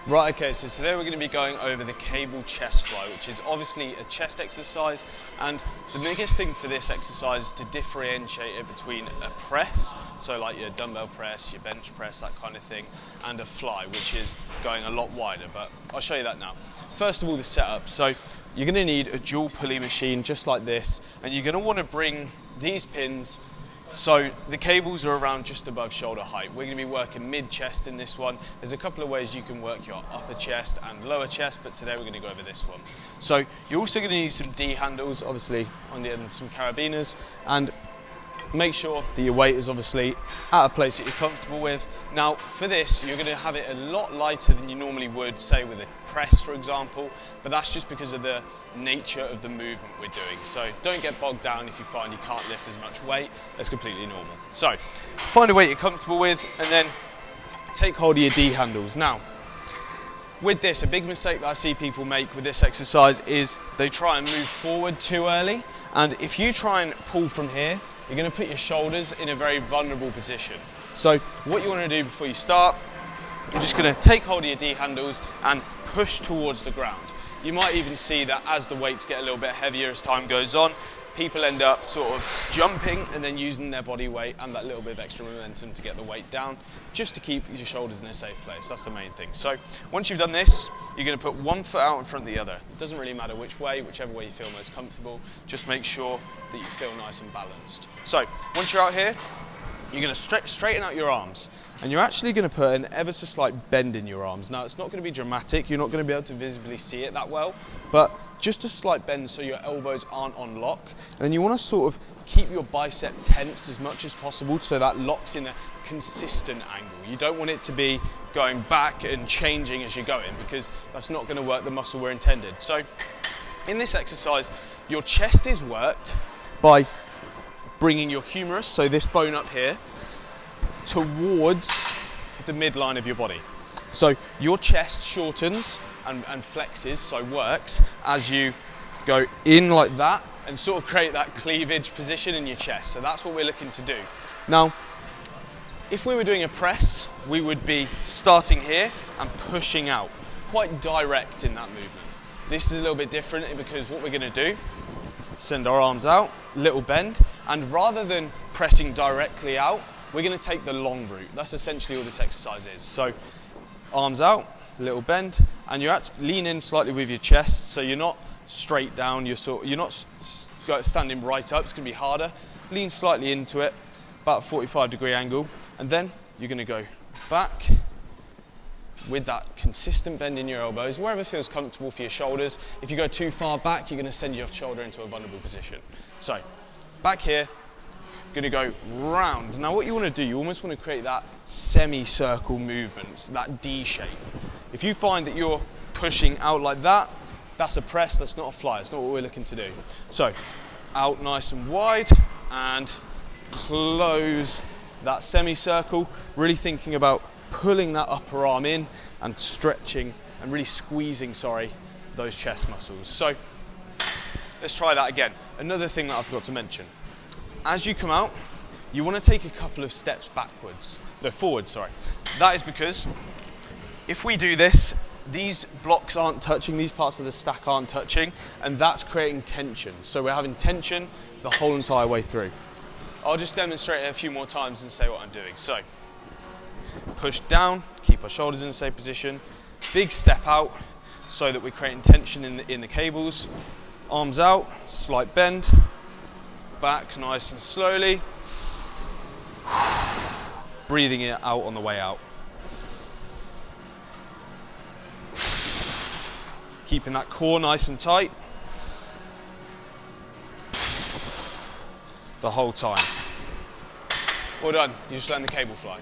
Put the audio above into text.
Right, okay, so today we're going to be going over the cable chest fly, which is obviously a chest exercise, and the biggest thing for this exercise is to differentiate it between a press, so like your dumbbell press, your bench press, that kind of thing, and a fly, which is going a lot wider, but I'll show you that now. First of all, the setup. So you're going to need a dual pulley machine just like this, and you're going to want to bring these pins so the cables are around just above shoulder height. We're going to be working mid-chest in this one. There's a couple of ways you can work your upper chest and lower chest, but today we're going to go over this one. So you're also going to need some D handles, obviously on the end, some carabiners, and make sure that your weight is obviously at a place that you're comfortable with. Now for this, you're going to have it a lot lighter than you normally would, say with a press for example, but that's just because of the nature of the movement we're doing. So don't get bogged down if you find you can't lift as much weight. That's completely normal. So find a weight you're comfortable with and then take hold of your D handles. Now with this, a big mistake that I see people make with this exercise is they try and move forward too early, and if you try and pull from here, you're going to put your shoulders in a very vulnerable position. So what you want to do before you start, you're just going to take hold of your D handles and push towards the ground. You might even see that as the weights get a little bit heavier as time goes on, people end up sort of jumping and then using their body weight and that little bit of extra momentum to get the weight down, just to keep your shoulders in a safe place. That's the main thing. So once you've done this, you're going to put one foot out in front of the other. It doesn't really matter which way, whichever way you feel most comfortable. Just make sure that you feel nice and balanced. So once you're out here, you're going to straighten out your arms, and you're actually going to put an ever so slight bend in your arms. Now it's not going to be dramatic, you're not going to be able to visibly see it that well, but just a slight bend so your elbows aren't on lock. And then you want to sort of keep your bicep tensed as much as possible so that locks in a consistent angle. You don't want it to be going back and changing as you're going, because that's not going to work the muscle we're intended. So in this exercise, your chest is worked by bringing your humerus, so this bone up here, towards the midline of your body. So your chest shortens and flexes, so works, as you go in like that and sort of create that cleavage position in your chest. So that's what we're looking to do. Now, if we were doing a press, we would be starting here and pushing out, quite direct in that movement. This is a little bit different because what we're going to do, send our arms out, little bend, and rather than pressing directly out, we're going to take the long route. That's essentially all this exercise is. So arms out, little bend, and you actually lean in slightly with your chest, so you're not straight down, you're not standing right up. It's going to be harder. Lean slightly into it, about a 45-degree angle, and then you're going to go back with that consistent bend in your elbows, wherever feels comfortable for your shoulders. If you go too far back, you're going to send your shoulder into a vulnerable position. So back here, going to go round. Now what you want to do, you almost want to create that semicircle movement, that D shape. If you find that you're pushing out like that, that's a press, that's not a fly, it's not what we're looking to do. So out nice and wide and close that semicircle, really thinking about pulling that upper arm in and stretching and really squeezing, those chest muscles. So let's try that again. Another thing that I forgot to mention, as you come out, you want to take a couple of steps forward. That is because if we do this, these blocks aren't touching, these parts of the stack aren't touching, and that's creating tension. So we're having tension the whole entire way through. I'll just demonstrate it a few more times and say what I'm doing. So push down, keep our shoulders in the same position, big step out so that we're creating tension in the cables, arms out, slight bend, back nice and slowly, breathing it out on the way out. Keeping that core nice and tight the whole time. Well done, you just learned the cable fly.